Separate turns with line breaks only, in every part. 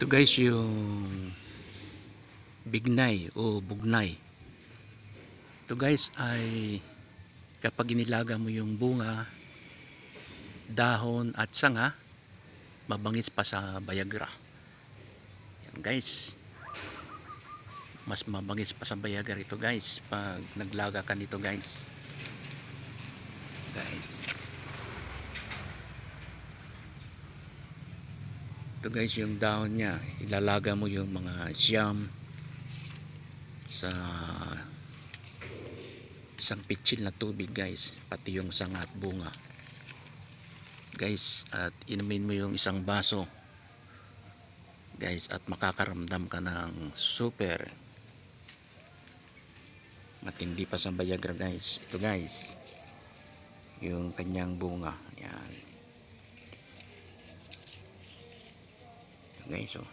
Ito guys yung bignay o bugnay. Ito guys ay kapag inilaga mo yung bunga, dahon at sanga, mabangis pa sa Viagra. Yan guys. Mas mabangis pa sa Viagra ito guys pag naglaga ka nito guys. Ito guys yung dahon niya, ilalaga mo yung mga siyam sa isang pitsil na tubig guys, pati yung sanga at bunga guys, at inumin mo yung isang baso guys, at makakaramdam ka ng super matindi pa sa Viagra guys. Ito guys yung kanyang bunga, yan guys. Oh,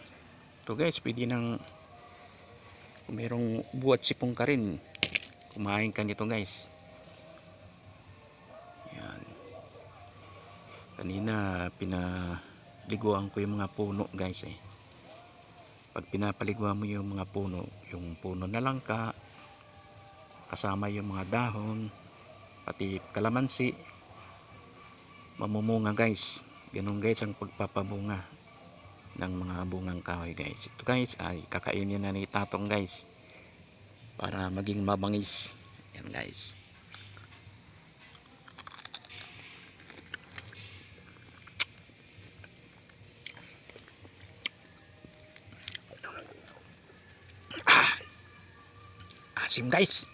ito guys pwede nang kung merong buhat sipong ka rin, kumain ka nito guys. Yan, kanina pinaliguan ko yung mga puno guys pag pinapaliguan mo yung mga puno, yung puno na langka kasama yung mga dahon pati kalamansi, mamumunga guys. Ganun guys ang pagpapabunga ng mga bungang kahoy guys. Ito guys ay kakainin na ni Tatong guys para maging mabangis. Yan guys. Asim guys.